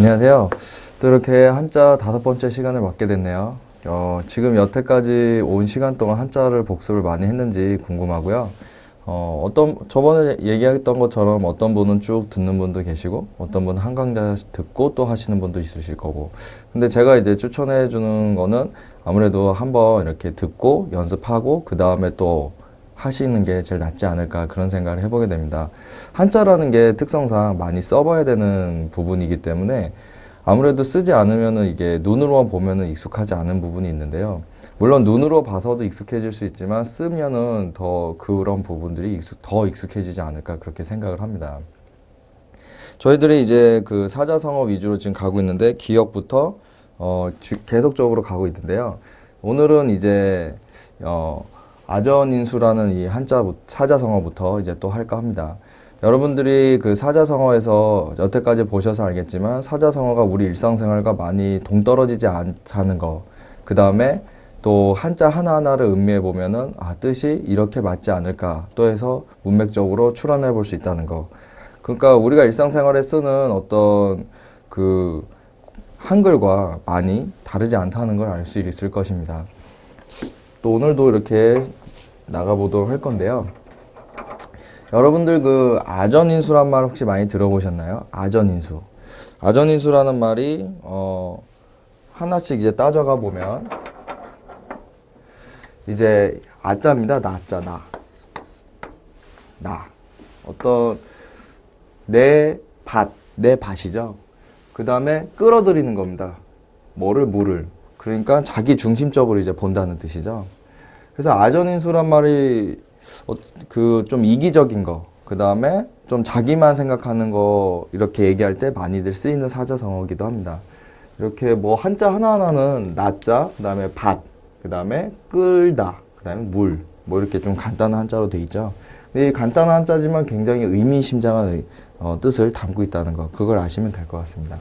안녕하세요. 또 이렇게 한자 5번째 시간을 맡게 됐네요. 지금 여태까지 온 시간 동안 한자를 복습을 많이 했는지 궁금하고요. 저번에 얘기했던 것처럼 어떤 분은 쭉 듣는 분도 계시고, 어떤 분은 한 강좌 듣고 또 하시는 분도 있으실 거고. 근데 제가 이제 추천해 주는 거는 아무래도 한번 이렇게 듣고 연습하고, 그 다음에 또 하시는 게 제일 낫지 않을까 그런 생각을 해보게 됩니다. 한자라는 게 특성상 많이 써봐야 되는 부분이기 때문에 아무래도 쓰지 않으면은 이게 눈으로만 보면은 익숙하지 않은 부분이 있는데요. 물론 눈으로 봐서도 익숙해질 수 있지만 쓰면은 더 그런 부분들이 더 익숙해지지 않을까 그렇게 생각을 합니다. 저희들이 이제 그 사자성어 위주로 지금 가고 있는데 기역부터 계속적으로 가고 있는데요. 오늘은 이제 아전인수라는 이 사자성어부터 이제 또 할까 합니다. 여러분들이 그 사자성어에서 여태까지 보셔서 알겠지만 사자성어가 우리 일상생활과 많이 동떨어지지 않다는 거, 그 다음에 또 한자 하나하나를 음미해 보면은 뜻이 이렇게 맞지 않을까 또 해서 문맥적으로 추론해 볼 수 있다는 거. 그러니까 우리가 일상생활에 쓰는 어떤 그 한글과 많이 다르지 않다는 걸 알 수 있을 것입니다. 또 오늘도 이렇게 나가보도록 할 건데요. 여러분들 그 아전인수란 말 혹시 많이 들어보셨나요? 아전인수. 아전인수라는 말이 하나씩 이제 따져가 보면 이제 아자입니다. 나자 나. 어떤 내 밭이죠. 그 다음에 끌어들이는 겁니다. 물을. 그러니까 자기 중심적으로 이제 본다는 뜻이죠. 그래서 아전인수란 말이 그 좀 이기적인 거, 그 다음에 좀 자기만 생각하는 거 이렇게 얘기할 때 많이들 쓰이는 사자성어이기도 합니다. 이렇게 뭐 한자 하나하나는 나자, 그 다음에 밭, 그 다음에 끌다, 그 다음에 물, 뭐 이렇게 좀 간단한 한자로 돼 있죠. 근데 이 간단한 한자지만 굉장히 의미심장한 뜻을 담고 있다는 거, 그걸 아시면 될 것 같습니다.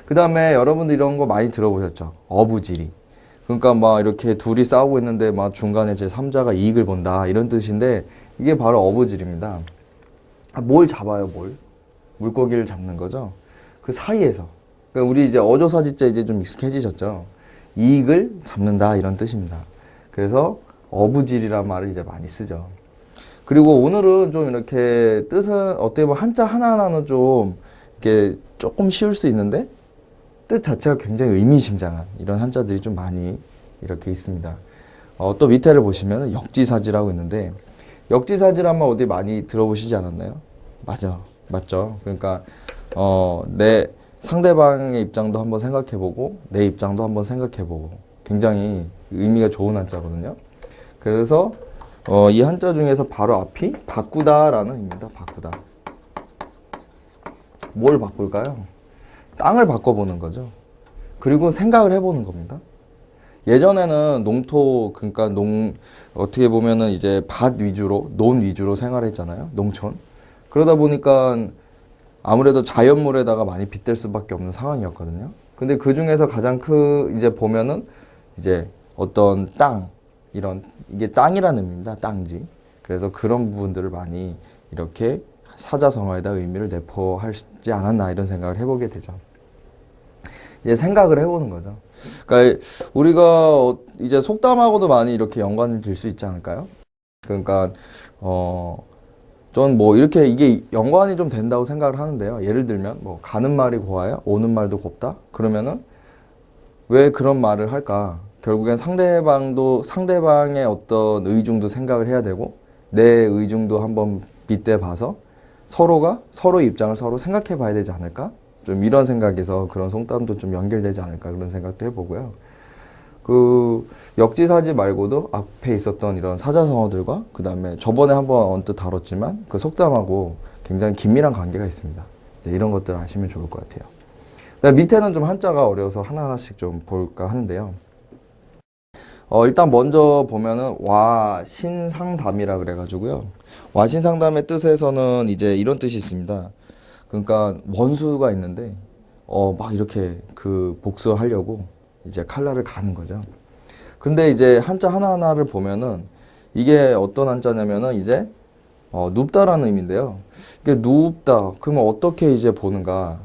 그 다음에 여러분들 이런 거 많이 들어보셨죠? 어부지리. 그러니까 막 이렇게 둘이 싸우고 있는데 막 중간에 제 3자가 이익을 본다 이런 뜻인데 이게 바로 어부질입니다. 뭘 잡아요, 물고기를 잡는 거죠. 그 사이에서. 그러니까 우리 이제 어조사지자 이제 좀 익숙해지셨죠. 이익을 잡는다 이런 뜻입니다. 그래서 어부질이란 말을 이제 많이 쓰죠. 그리고 오늘은 좀 이렇게 뜻은 어떻게 보면 한자 하나하나는 좀 이렇게 조금 쉬울 수 있는데 뜻 자체가 굉장히 의미심장한 이런 한자들이 좀 많이 이렇게 있습니다. 또 밑에를 보시면 역지사지라고 있는데 역지사지란 말 어디 많이 들어보시지 않았나요? 맞죠. 그러니까 내 상대방의 입장도 한번 생각해보고 내 입장도 한번 생각해보고 굉장히 의미가 좋은 한자거든요. 그래서 이 한자 중에서 바로 앞이 바꾸다라는 의미입니다. 바꾸다. 뭘 바꿀까요? 땅을 바꿔보는 거죠. 그리고 생각을 해보는 겁니다. 예전에는 그러니까 어떻게 보면은 이제 논 위주로 생활했잖아요. 농촌. 그러다 보니까 아무래도 자연물에다가 많이 빗댈 수밖에 없는 상황이었거든요. 근데 그 중에서 가장 이제 보면은 이제 어떤 이게 땅이라는 의미입니다. 땅지. 그래서 그런 부분들을 많이 이렇게 사자성어에다 의미를 내포하지 않았나 이런 생각을 해보게 되죠. 이제 생각을 해보는 거죠. 그러니까 우리가 이제 속담하고도 많이 이렇게 연관을 질 수 있지 않을까요? 그러니까 전 뭐 이렇게 이게 연관이 좀 된다고 생각을 하는데요. 예를 들면 뭐 가는 말이 고와야 오는 말도 곱다. 그러면은 왜 그런 말을 할까? 결국엔 상대방의 어떤 의중도 생각을 해야 되고 내 의중도 한번 빗대 봐서 서로의 입장을 서로 생각해 봐야 되지 않을까? 좀 이런 생각에서 그런 속담도 좀 연결되지 않을까 그런 생각도 해보고요. 그 역지사지 말고도 앞에 있었던 이런 사자성어들과 그 다음에 저번에 한번 언뜻 다뤘지만 그 속담하고 굉장히 긴밀한 관계가 있습니다. 이제 이런 것들 아시면 좋을 것 같아요. 밑에는 좀 한자가 어려워서 하나하나씩 좀 볼까 하는데요. 일단 먼저 보면은 와신상담이라 그래가지고요. 와신상담의 뜻에서는 이제 이런 뜻이 있습니다. 그러니까 원수가 있는데 막 이렇게 그 복수하려고 이제 칼날을 가는 거죠. 근데 이제 한자 하나하나를 보면은 이게 어떤 한자냐면은 이제 눕다라는 의미인데요. 이게 눕다 그러면 어떻게 이제 보는가?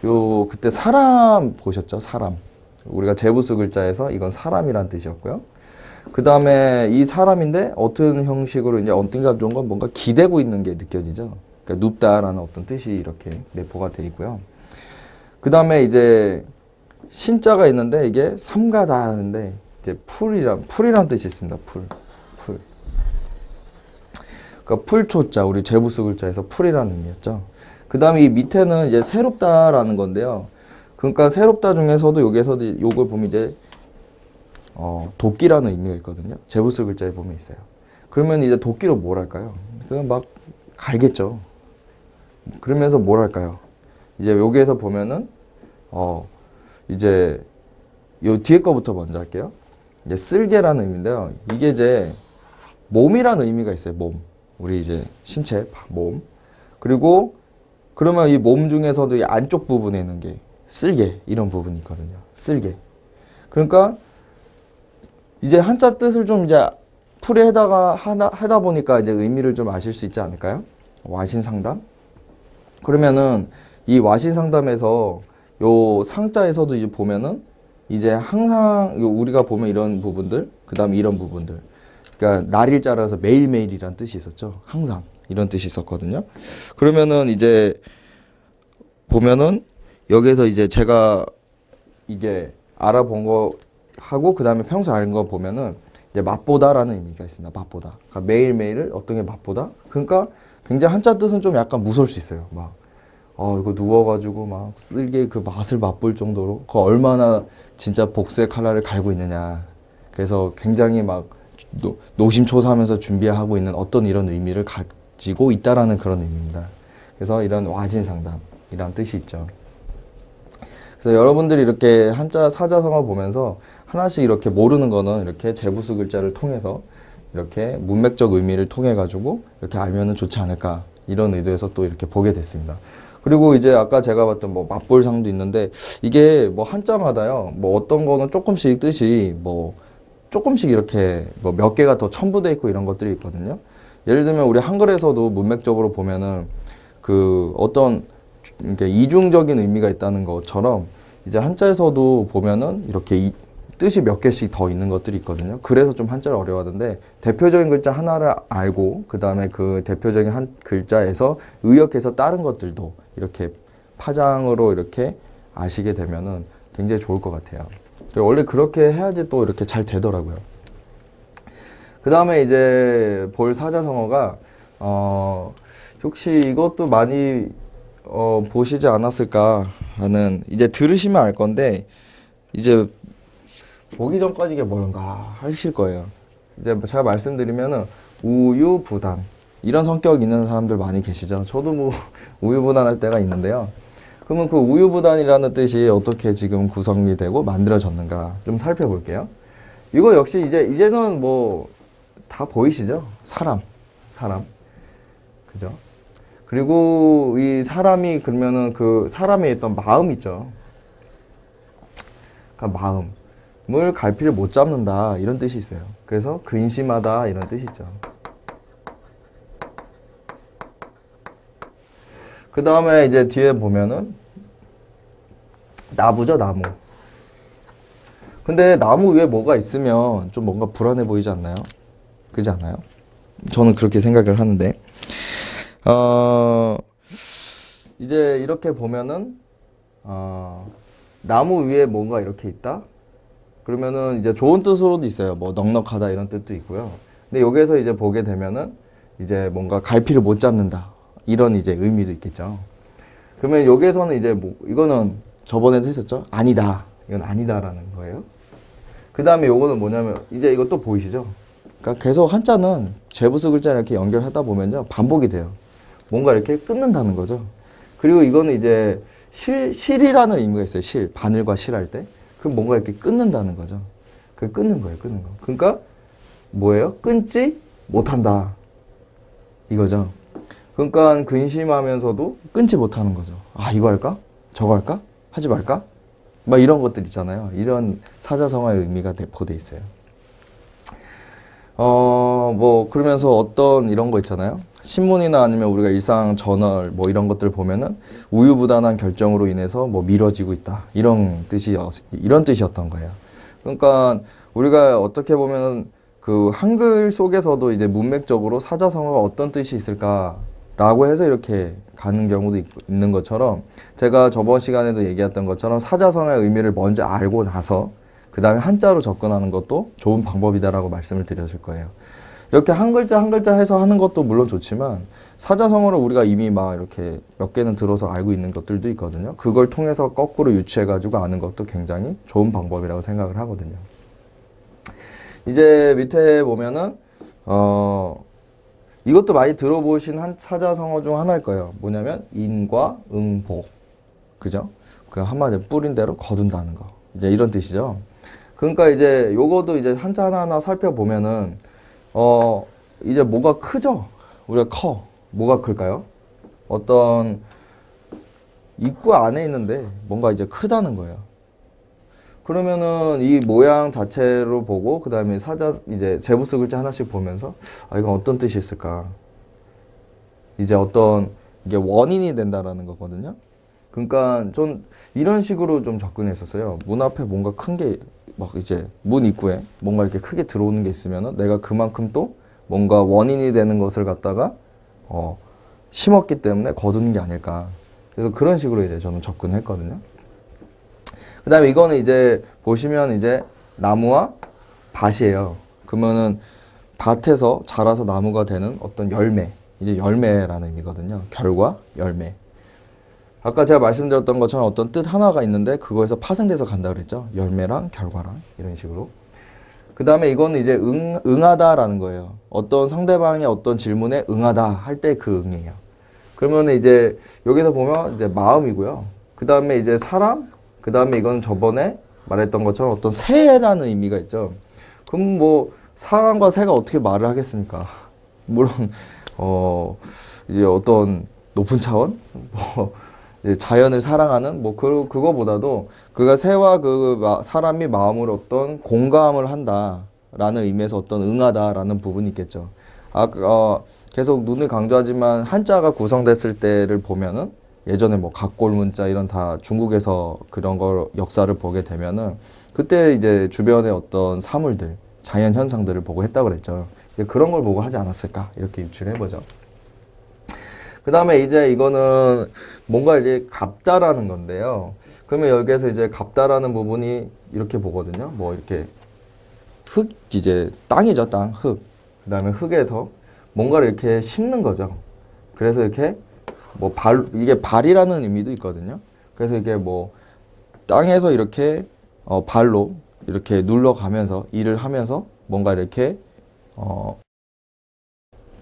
요 그때 사람 보셨죠? 사람. 우리가 제부스 글자에서 이건 사람이란 뜻이었고요. 그 다음에 이 사람인데 어떤 형식으로 이제 어떤가 좋은 건 뭔가 기대고 있는 게 느껴지죠. 그러니까 눕다라는 어떤 뜻이 이렇게 내포가 되어 있고요. 그 다음에 이제 신자가 있는데 이게 삼가다 하는데 이제 풀이란 뜻이 있습니다. 풀. 그러니까 풀초자 우리 제부스 글자에서 풀이라는 의미였죠. 그 다음에 이 밑에는 이제 새롭다라는 건데요. 그러니까 새롭다 중에서도 여기에서도 요걸 보면 이제 도끼라는 의미가 있거든요. 제부스 글자에 보면 있어요. 그러면 이제 도끼로 뭘 할까요? 그냥 막 갈겠죠. 그러면서 뭘 할까요? 이제 여기에서 보면은 이제 요 뒤에 거부터 먼저 할게요. 이제 쓸개라는 의미인데요. 이게 이제 몸이라는 의미가 있어요. 몸. 우리 이제 신체, 몸. 그리고 그러면 이 몸 중에서도 이 안쪽 부분에 있는 게 쓸개 이런 부분이 있거든요. 쓸개. 그러니까 이제 한자 뜻을 좀 이제 풀에 하다 보니까 이제 의미를 좀 아실 수 있지 않을까요? 와신상담. 그러면은 이 와신상담에서 요 상자에서도 이제 보면은 이제 항상 우리가 보면 이런 부분들, 그다음에 이런 부분들. 그러니까 날일자라서 매일매일이란 뜻이 있었죠. 항상 이런 뜻이 있었거든요. 그러면은 이제 보면은 여기에서 이제 제가 이게 알아본 거 하고 그다음에 평소 아는 거 보면은 이제 맛보다라는 의미가 있습니다. 맛보다. 그러니까 매일매일을 어떤 게 맛보다? 그러니까 굉장히 한자 뜻은 좀 약간 무서울 수 있어요. 막 이거 누워가지고 막 쓸개 그 맛을 맛볼 정도로 그 얼마나 진짜 복수의 칼날을 갈고 있느냐. 그래서 굉장히 막 노심초사하면서 준비하고 있는 어떤 이런 의미를 가지고 있다라는 그런 의미입니다. 그래서 이런 와진상담이란 뜻이 있죠. 그래서 여러분들이 이렇게 한자 사자성어 보면서 하나씩 이렇게 모르는 거는 이렇게 제부스 글자를 통해서 이렇게 문맥적 의미를 통해 가지고 이렇게 알면은 좋지 않을까 이런 의도에서 또 이렇게 보게 됐습니다. 그리고 이제 아까 제가 봤던 뭐 맛볼상도 있는데 이게 뭐 한자마다요 뭐 어떤 거는 조금씩 뜻이 뭐 조금씩 이렇게 뭐 몇 개가 더 첨부돼 있고 이런 것들이 있거든요. 예를 들면 우리 한글에서도 문맥적으로 보면은 그 어떤 이렇게 이중적인 의미가 있다는 것처럼 이제 한자에서도 보면은 이렇게 뜻이 몇 개씩 더 있는 것들이 있거든요. 그래서 좀 한자를 어려워하는데 대표적인 글자 하나를 알고 그 다음에 그 대표적인 한 글자에서 의역해서 다른 것들도 이렇게 파장으로 이렇게 아시게 되면은 굉장히 좋을 것 같아요. 원래 그렇게 해야지 또 이렇게 잘 되더라고요. 그 다음에 이제 볼 사자성어가 혹시 이것도 많이 보시지 않았을까 하는 이제 들으시면 알 건데 이제 보기 전까지 이게 뭔가 하실 거예요. 이제 제가 말씀드리면은 우유부단 이런 성격 있는 사람들 많이 계시죠. 저도 뭐 우유부단할 때가 있는데요. 그러면 그 우유부단이라는 뜻이 어떻게 지금 구성이 되고 만들어졌는가 좀 살펴볼게요. 이거 역시 이제는 뭐 다 보이시죠? 사람. 그죠? 그리고 이 사람이 그러면은 그 사람의 어떤 마음 있죠. 그러니까 마음을 갈피를 못 잡는다 이런 뜻이 있어요. 그래서 근심하다 이런 뜻이 있죠. 그 다음에 이제 뒤에 보면은 나무죠, 나무. 근데 나무 위에 뭐가 있으면 좀 뭔가 불안해 보이지 않나요? 그렇지 않아요? 저는 그렇게 생각을 하는데 이제 이렇게 보면은 나무 위에 뭔가 이렇게 있다. 그러면은 이제 좋은 뜻으로도 있어요. 뭐 넉넉하다 이런 뜻도 있고요. 근데 여기에서 이제 보게 되면은 이제 뭔가 갈피를 못 잡는다 이런 이제 의미도 있겠죠. 그러면 여기에서는 이제 뭐 이거는 저번에도 했었죠. 아니다. 이건 아니다라는 거예요. 그 다음에 요거는 뭐냐면 이제 이것도 보이시죠? 그러니까 계속 한자는 제부스 글자 이렇게 연결하다 보면요 반복이 돼요. 뭔가 이렇게 끊는다는 거죠. 그리고 이거는 이제 실이라는 의미가 있어요. 실, 바늘과 실할 때. 그럼 뭔가 이렇게 끊는다는 거죠. 그 끊는 거예요, 끊는 거. 그러니까 뭐예요? 끊지 못한다. 이거죠. 그러니까 근심하면서도 끊지 못하는 거죠. 아, 이거 할까? 저거 할까? 하지 말까? 막 이런 것들 있잖아요. 이런 사자성어의 의미가 내포돼 있어요. 뭐 그러면서 어떤 이런 거 있잖아요. 신문이나 아니면 우리가 일상 저널 뭐 이런 것들 보면은 우유부단한 결정으로 인해서 뭐 미뤄지고 있다. 이런 뜻이었던 거예요. 그러니까 우리가 어떻게 보면 그 한글 속에서도 이제 문맥적으로 사자성어가 어떤 뜻이 있을까라고 해서 이렇게 가는 경우도 있는 것처럼 제가 저번 시간에도 얘기했던 것처럼 사자성어의 의미를 먼저 알고 나서 그 다음에 한자로 접근하는 것도 좋은 방법이다라고 말씀을 드렸을 거예요. 이렇게 한 글자 한 글자 해서 하는 것도 물론 좋지만 사자성어를 우리가 이미 막 이렇게 몇 개는 들어서 알고 있는 것들도 있거든요. 그걸 통해서 거꾸로 유추해가지고 아는 것도 굉장히 좋은 방법이라고 생각을 하거든요. 이제 밑에 보면은 이것도 많이 들어보신 한 사자성어 중 하나일 거예요. 뭐냐면 인과 응보, 그죠? 그 한마디로 뿌린 대로 거둔다는 거. 이제 이런 뜻이죠. 그러니까 이제 요거도 이제 한자 하나하나 살펴보면은 이제 뭐가 크죠? 우리가 커. 뭐가 클까요? 어떤 입구 안에 있는데 뭔가 이제 크다는 거예요. 그러면은 이 모양 자체로 보고 그 다음에 이제 제부스 글자 하나씩 보면서 이건 어떤 뜻이 있을까? 이제 어떤 이게 원인이 된다라는 거거든요. 그러니까 좀 이런 식으로 좀 접근했었어요. 문 앞에 뭔가 큰 게 막 이제 문 입구에 뭔가 이렇게 크게 들어오는 게 있으면은 내가 그만큼 또 뭔가 원인이 되는 것을 갖다가 심었기 때문에 거두는 게 아닐까. 그래서 그런 식으로 이제 저는 접근했거든요. 그 다음에 이거는 이제 보시면 이제 나무와 밭이에요. 그러면은 밭에서 자라서 나무가 되는 어떤 열매, 이제 열매라는 의미거든요. 결과, 열매. 아까 제가 말씀드렸던 것처럼 어떤 뜻 하나가 있는데 그거에서 파생돼서 간다 그랬죠. 열매랑 결과랑 이런 식으로. 그 다음에 이거는 이제 응하다라는 거예요. 어떤 상대방의 어떤 질문에 응하다 할 때 그 응이에요. 그러면 이제 여기서 보면 이제 마음이고요. 그 다음에 이제 사람, 그 다음에 이건 저번에 말했던 것처럼 어떤 새라는 의미가 있죠. 그럼 뭐 사람과 새가 어떻게 말을 하겠습니까? 물론 이제 어떤 높은 차원, 뭐 자연을 사랑하는 뭐 그거보다도 그가 새와 사람이 마음으로 어떤 공감을 한다라는 의미에서 어떤 응하다라는 부분이 있겠죠. 계속 눈을 강조하지만 한자가 구성됐을 때를 보면은 예전에 뭐 각골 문자 이런 다 중국에서 그런 걸 역사를 보게 되면은 그때 이제 주변의 어떤 사물들, 자연 현상들을 보고 했다고 그랬죠. 그런 걸 보고 하지 않았을까 이렇게 유추를 해보죠. 그 다음에 이제 이거는 뭔가 이제 갑다라는 건데요. 그러면 여기에서 이제 갑다라는 부분이 이렇게 보거든요. 뭐 이렇게 이제 땅이죠, 땅, 흙. 그 다음에 흙에서 뭔가를 이렇게 심는 거죠. 그래서 이렇게 뭐 이게 발이라는 의미도 있거든요. 그래서 이게 뭐 땅에서 이렇게 발로 이렇게 눌러가면서 일을 하면서 뭔가 이렇게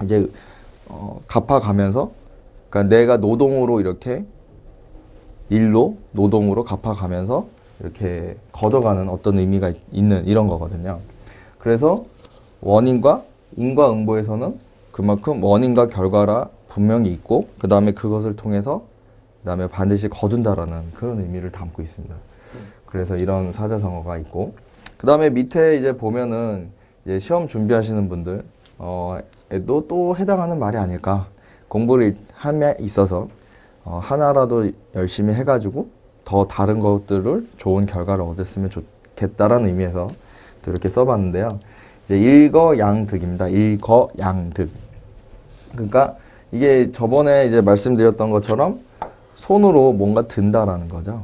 이제 갚아가면서 그러니까 내가 노동으로 이렇게 노동으로 갚아가면서 이렇게 걷어가는 어떤 의미가 있는 이런 거거든요. 그래서 원인과 인과응보에서는 그만큼 원인과 결과라 분명히 있고 그 다음에 그것을 통해서 그 다음에 반드시 거둔다라는 그런 의미를 담고 있습니다. 그래서 이런 사자성어가 있고 그 다음에 밑에 이제 보면은 이제 시험 준비하시는 분들 에도 또 해당하는 말이 아닐까. 공부를 함에 있어서 하나라도 열심히 해가지고 더 다른 것들을 좋은 결과를 얻었으면 좋겠다라는 의미에서 또 이렇게 써봤는데요. 이제 일거양득입니다. 일거양득. 그러니까 이게 저번에 이제 말씀드렸던 것처럼 손으로 뭔가 든다라는 거죠.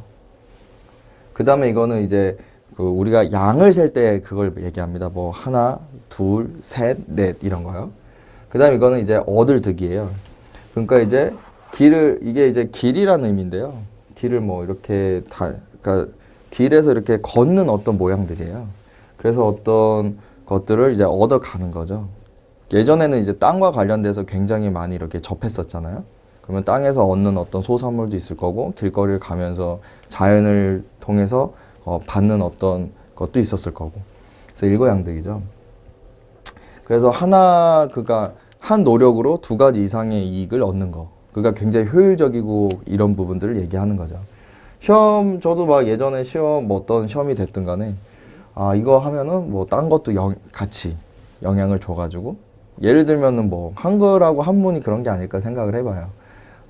그 다음에 이거는 이제 우리가 양을 셀 때 그걸 얘기합니다. 뭐 하나, 둘, 셋, 넷 이런 거요. 그 다음에 이거는 이제 얻을득이에요. 그러니까 이제 이게 이제 길이라는 의미인데요. 길을 뭐 이렇게 그러니까 길에서 이렇게 걷는 어떤 모양들이에요. 그래서 어떤 것들을 이제 얻어가는 거죠. 예전에는 이제 땅과 관련돼서 굉장히 많이 이렇게 접했었잖아요. 그러면 땅에서 얻는 어떤 소산물도 있을 거고 길거리를 가면서 자연을 통해서 받는 어떤 것도 있었을 거고. 그래서 일거양득이죠. 그래서 그러니까 한 노력으로 두 가지 이상의 이익을 얻는 거. 그러니까 굉장히 효율적이고 이런 부분들을 얘기하는 거죠. 저도 막 예전에 뭐 어떤 시험이 됐든 간에 이거 하면은 뭐 딴 것도 같이 영향을 줘가지고 예를 들면은 뭐 한글하고 한문이 그런 게 아닐까 생각을 해봐요.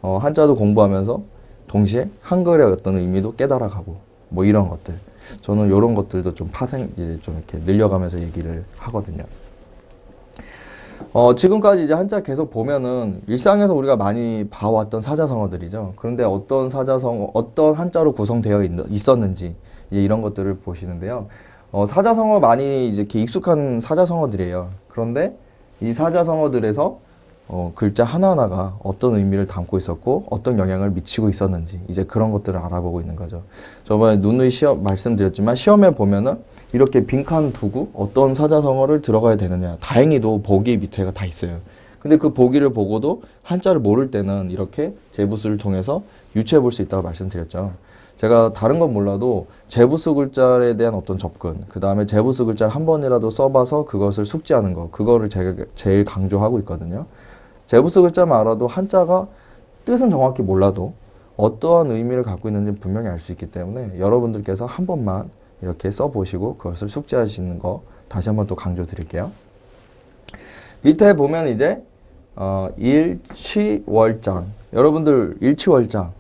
한자도 공부하면서 동시에 한글의 어떤 의미도 깨달아가고 뭐 이런 것들. 저는 이런 것들도 좀 이제 좀 이렇게 늘려가면서 얘기를 하거든요. 지금까지 이제 한자 계속 보면은 일상에서 우리가 많이 봐왔던 사자성어들이죠. 그런데 어떤 한자로 구성되어 있었는지 이제 이런 것들을 보시는데요. 사자성어 많이 이제 이렇게 익숙한 사자성어들이에요. 그런데 이 사자성어들에서 글자 하나하나가 어떤 의미를 담고 있었고 어떤 영향을 미치고 있었는지 이제 그런 것들을 알아보고 있는 거죠. 저번에 누누이 말씀드렸지만 시험에 보면은 이렇게 빈칸 두고 어떤 사자성어를 들어가야 되느냐. 다행히도 보기 밑에가 다 있어요. 근데 그 보기를 보고도 한자를 모를 때는 이렇게 제부수를 통해서 유추해 볼 수 있다고 말씀드렸죠. 제가 다른 건 몰라도 제부수 글자에 대한 어떤 접근, 그 다음에 제부수 글자를 한 번이라도 써봐서 그것을 숙지하는 거, 그거를 제가 제일 강조하고 있거든요. 제부수 글자만 알아도 한자가 뜻은 정확히 몰라도 어떠한 의미를 갖고 있는지 분명히 알 수 있기 때문에 여러분들께서 한 번만 이렇게 써보시고 그것을 숙지하시는 거 다시 한번 또 강조 드릴게요. 밑에 보면 이제 일취월장, 여러분들 일취월장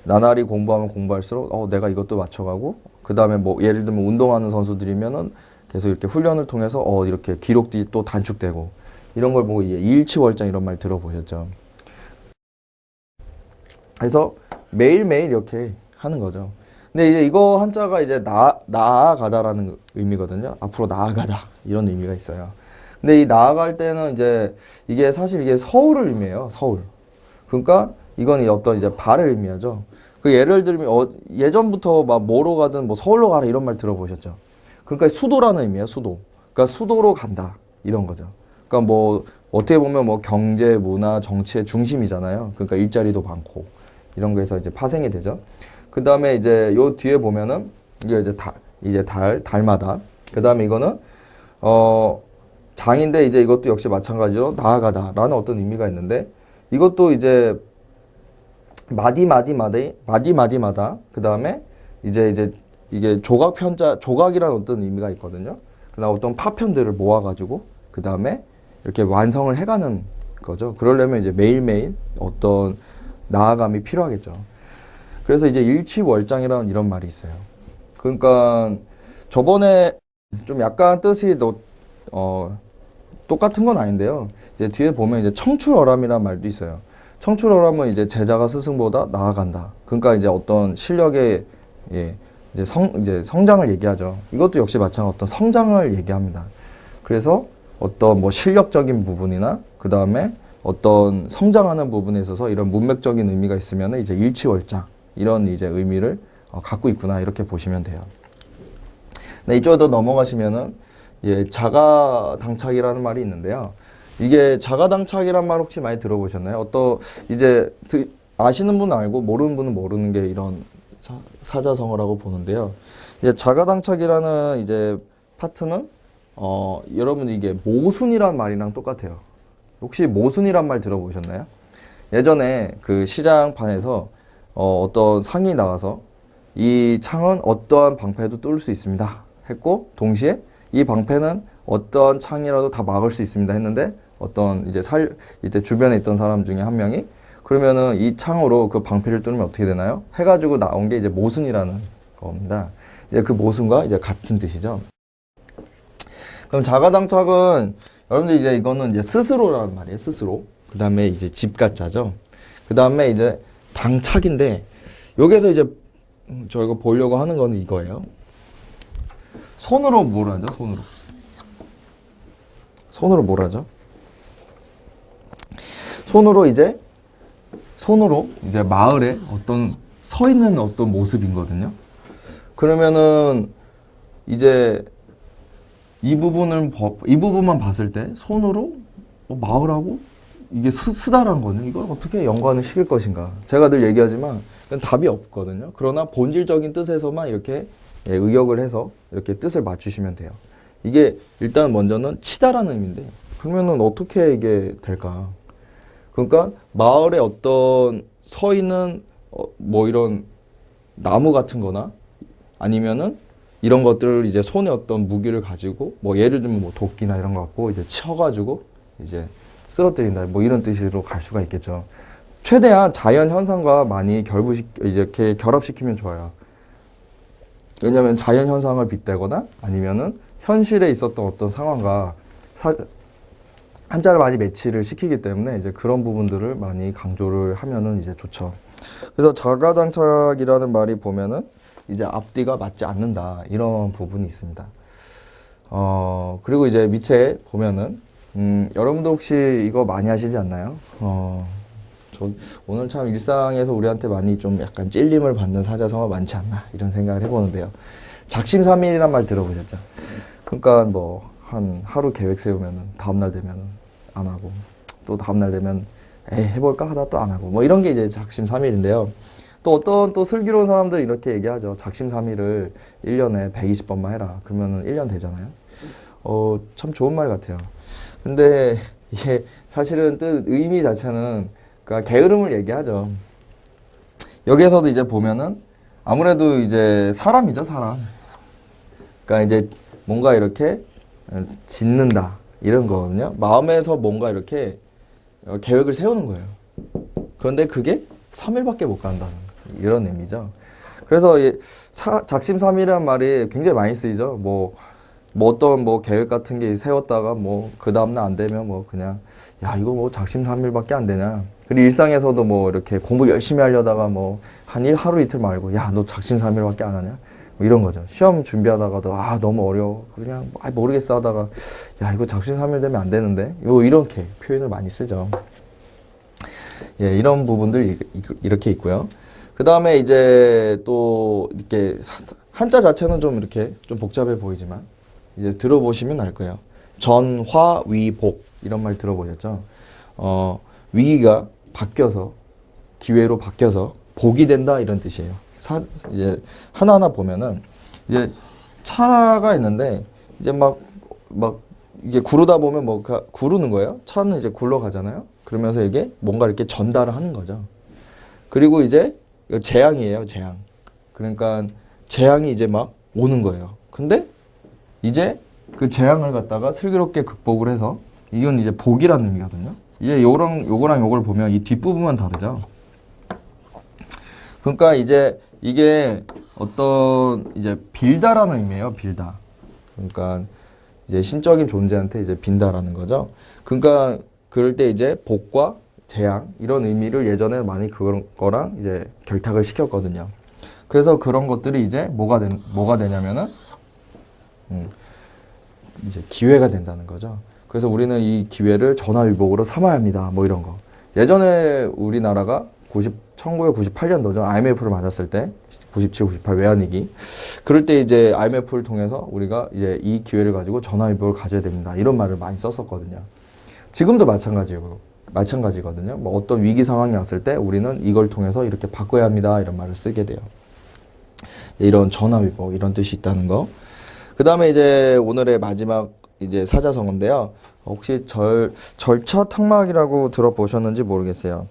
나날이 공부하면 공부할수록 내가 이것도 맞춰가고 그 다음에 뭐 예를 들면 운동하는 선수들이면은 계속 이렇게 훈련을 통해서 이렇게 기록들이 또 단축되고 이런 걸 보고 일취월장 이런 말 들어보셨죠. 그래서 매일매일 이렇게 하는 거죠. 근데 이제 이거 한자가 이제 나아가다라는 의미거든요. 앞으로 나아가다 이런 의미가 있어요. 근데 이 나아갈 때는 이제 이게 사실 이게 서울을 의미해요. 서울. 그러니까 이건 어떤 이제 발을 의미하죠. 그 예를 들면 예전부터 막 뭐로 가든 뭐 서울로 가라 이런 말 들어보셨죠. 그러니까 수도라는 의미예요. 수도. 그러니까 수도로 간다 이런 거죠. 그러니까 뭐 어떻게 보면 뭐 경제, 문화, 정치의 중심이잖아요. 그러니까 일자리도 많고 이런 거에서 이제 파생이 되죠. 그 다음에 이제 요 뒤에 보면은 이게 이제 달마다. 그 다음에 이거는 장인데 이제 이것도 역시 마찬가지로 나아가다라는 어떤 의미가 있는데 이것도 이제 마디마다. 그 다음에 이제 이게 조각이라는 어떤 의미가 있거든요. 그다음 어떤 파편들을 모아가지고 그 다음에 이렇게 완성을 해가는 거죠. 그러려면 이제 매일매일 어떤 나아감이 필요하겠죠. 그래서 이제 일취월장이라는 이런 말이 있어요. 그러니까 저번에 좀 약간 뜻이 똑같은 건 아닌데요. 이제 뒤에 보면 이제 청출어람이라는 말도 있어요. 청출어람은 이제 제자가 스승보다 나아간다. 그러니까 이제 어떤 실력의 이제 성장을 얘기하죠. 이것도 역시 마찬가지로 어떤 성장을 얘기합니다. 그래서 어떤 뭐 실력적인 부분이나 그 다음에 어떤 성장하는 부분에 있어서 이런 문맥적인 의미가 있으면 이제 일취월장 이런 이제 의미를 갖고 있구나 이렇게 보시면 돼요. 네, 이쪽으로 넘어가시면은 자가당착이라는 말이 있는데요. 이게 자가당착이란 말 혹시 많이 들어보셨나요? 이제 아시는 분은 알고 모르는 분은 모르는 게 이런 사자성어라고 보는데요. 이제 자가당착이라는 이제 파트는 여러분 이게 모순이란 말이랑 똑같아요. 혹시 모순이란 말 들어보셨나요? 예전에 그 시장판에서 어떤 상이 나와서 이 창은 어떠한 방패도 뚫을 수 있습니다 했고 동시에 이 방패는 어떠한 창이라도 다 막을 수 있습니다 했는데 어떤 이때 주변에 있던 사람 중에 한 명이 그러면은 이 창으로 그 방패를 뚫으면 어떻게 되나요? 해가지고 나온 게 이제 모순이라는 겁니다. 이제 그 모순과 이제 같은 뜻이죠. 그럼 자가당착은 여러분들 이제 이거는 이제 스스로라는 말이에요. 스스로. 그 다음에 이제 집가자죠. 그 다음에 이제 당착인데 여기서 이제 저희가 보려고 하는 거는 이거예요. 손으로 뭘 하죠? 손으로 뭘 하죠? 손으로 이제 마을에 서 있는 어떤 모습이거든요. 그러면은 이제 이 부분만 봤을 때 손으로 마을하고 이게 쓰다라는 거는 이걸 어떻게 연관을 시킬 것인가. 제가 늘 얘기하지만 그건 답이 없거든요. 그러나 본질적인 뜻에서만 이렇게 의역을 해서 이렇게 뜻을 맞추시면 돼요. 이게 일단 먼저는 치다라는 의미인데 그러면은 어떻게 이게 될까? 그러니까 마을에 어떤 서 있는 뭐 이런 나무 같은 거나 아니면은 이런 것들을 이제 손에 어떤 무기를 가지고 뭐 예를 들면 뭐 도끼나 이런 거 갖고 이제 쳐가지고 이제 쓰러뜨린다. 뭐 이런 뜻으로 갈 수가 있겠죠. 최대한 자연 현상과 많이 이렇게 결합시키면 좋아요. 왜냐하면 자연 현상을 빗대거나 아니면은 현실에 있었던 어떤 상황과 한자를 많이 매치를 시키기 때문에 이제 그런 부분들을 많이 강조를 하면은 이제 좋죠. 그래서 자가당착이라는 말이 보면은 이제 앞뒤가 맞지 않는다 이런 부분이 있습니다. 그리고 이제 밑에 보면은 여러분도 혹시 이거 많이 하시지 않나요? 저 오늘 참 일상에서 우리한테 많이 좀 약간 찔림을 받는 사자성어 많지 않나 이런 생각을 해보는데요. 작심삼일이란 말 들어보셨죠? 그러니까 뭐 한 하루 계획 세우면은 다음날 되면은 안 하고 또 다음날 되면 에이 해볼까 하다 또 안 하고 뭐 이런 게 이제 작심삼일인데요. 또 어떤 또 슬기로운 사람들이 이렇게 얘기하죠. 작심삼일을 1년에 120번만 해라. 그러면은 1년 되잖아요. 참 좋은 말 같아요. 근데 이게 사실은 의미 자체는 그러니까 게으름을 얘기하죠. 여기에서도 이제 보면은 아무래도 이제 사람이죠, 사람. 그러니까 이제 뭔가 이렇게 짓는다 이런 거거든요. 마음에서 뭔가 이렇게 계획을 세우는 거예요. 그런데 그게 3일밖에 못 간다는 이런 의미죠. 그래서 작심삼일이라는 말이 굉장히 많이 쓰이죠. 뭐 어떤 뭐 계획 같은 게 세웠다가 뭐 그 다음날 안 되면 뭐 그냥 야 이거 뭐 작심삼일밖에 안 되냐. 그리고 일상에서도 뭐 이렇게 공부 열심히 하려다가 뭐 하루 이틀 말고 야 너 작심삼일밖에 안 하냐. 뭐 이런 거죠. 시험 준비하다가도 아 너무 어려워 그냥 모르겠어 하다가 야 이거 작심삼일 되면 안 되는데 이렇게 표현을 많이 쓰죠. 예, 이런 부분들 이렇게 있고요. 그 다음에 이제 또 이렇게 한자 자체는 좀 이렇게 좀 복잡해 보이지만 이제 들어보시면 알 거예요. 전화위복 이런 말 들어보셨죠? 위기가 바뀌어서 기회로 바뀌어서 복이 된다 이런 뜻이에요. 이제 하나하나 보면은 이제 차가 있는데 이제 막 이게 구르다 보면 뭐 구르는 거예요. 차는 이제 굴러가잖아요. 그러면서 이게 뭔가 이렇게 전달을 하는 거죠. 그리고 이제 재앙이에요, 재앙. 그러니까 재앙이 이제 막 오는 거예요. 근데 이제 그 재앙을 갖다가 슬기롭게 극복을 해서 이건 이제 복이라는 의미거든요. 이제 요거랑 보면 이 뒷부분만 다르죠. 그러니까 이제 이게 어떤 이제 빌다라는 의미예요, 빌다. 그러니까 이제 신적인 존재한테 이제 빈다라는 거죠. 그러니까 그럴 때 이제 복과 재앙 이런 의미를 예전에 많이 그런 거랑 이제 결탁을 시켰거든요. 그래서 그런 것들이 이제 뭐가 되냐면은 이제 기회가 된다는 거죠. 그래서 우리는 이 기회를 전화위복으로 삼아야 합니다. 뭐 이런 거. 예전에 우리나라가 1998년도죠. IMF를 맞았을 때 97, 98 외환위기. 그럴 때 이제 IMF를 통해서 우리가 이제 이 기회를 가지고 전화위복을 가져야 됩니다. 이런 말을 많이 썼었거든요. 지금도 마찬가지거든요. 뭐 어떤 위기 상황이 왔을 때 우리는 이걸 통해서 이렇게 바꿔야 합니다. 이런 말을 쓰게 돼요. 이런 전화위복 이런 뜻이 있다는 거. 그 다음에 이제 오늘의 마지막 이제 사자성어인데요. 혹시 절차탕막이라고 들어보셨는지 모르겠어요.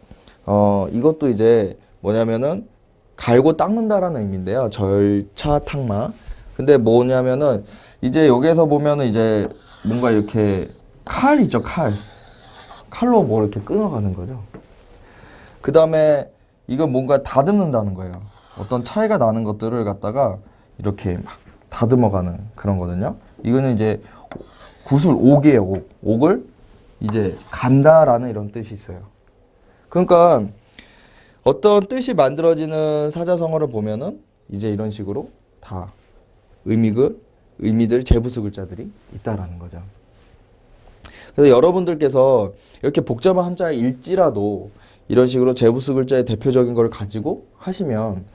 이것도 이제 뭐냐면은 갈고 닦는다라는 의미인데요. 절차탕막. 근데 뭐냐면은 이제 여기에서 보면은 이제 뭔가 이렇게 칼 있죠, 칼. 칼로 뭐 이렇게 끊어가는 거죠. 그 다음에 이건 뭔가 다듬는다는 거예요. 어떤 차이가 나는 것들을 갖다가 이렇게 막 다듬어가는 그런 거거든요. 이거는 이제 구슬 옥이에요, 옥. 옥을 이제 간다라는 이런 뜻이 있어요. 그러니까 어떤 뜻이 만들어지는 사자성어를 보면은 이제 이런 식으로 다 의미들 제부수 글자들이 있다라는 거죠. 그래서 여러분들께서 이렇게 복잡한 한자를 읽지라도 이런 식으로 제부수 글자의 대표적인 걸 가지고 하시면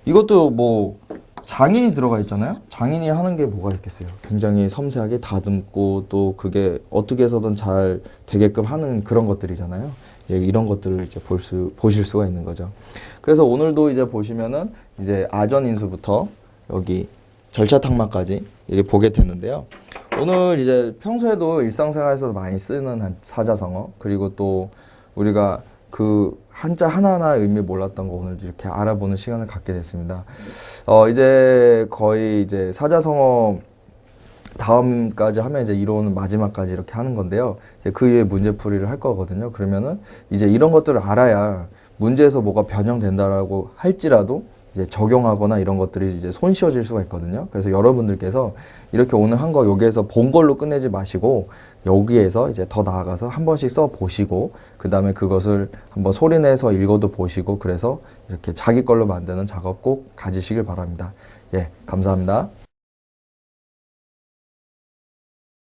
이것도 뭐 장인이 들어가 있잖아요. 장인이 하는 게 뭐가 있겠어요. 굉장히 섬세하게 다듬고 또 그게 어떻게 해서든 잘 되게끔 하는 그런 것들이잖아요. 이런 것들을 이제 보실 수가 있는 거죠. 그래서 오늘도 이제 보시면은 이제 아전인수부터 여기 절차탕막까지 이제 보게 됐는데요. 오늘 이제 평소에도 일상생활에서 많이 쓰는 사자성어 그리고 또 우리가 그 한자 하나하나 의미 몰랐던 거 오늘 이렇게 알아보는 시간을 갖게 됐습니다. 이제 거의 이제 사자성어 다음까지 하면 이제 이론 마지막까지 이렇게 하는 건데요. 이제 그 이후에 문제풀이를 할 거거든요. 그러면은 이제 이런 것들을 알아야 문제에서 뭐가 변형된다라고 할지라도 이제 적용하거나 이런 것들이 이제 손쉬워질 수가 있거든요. 그래서 여러분들께서 이렇게 오늘 한 거 여기에서 본 걸로 끝내지 마시고 여기에서 이제 더 나아가서 한 번씩 써 보시고 그 다음에 그것을 한번 소리내서 읽어도 보시고 그래서 이렇게 자기 걸로 만드는 작업 꼭 가지시길 바랍니다. 예, 감사합니다.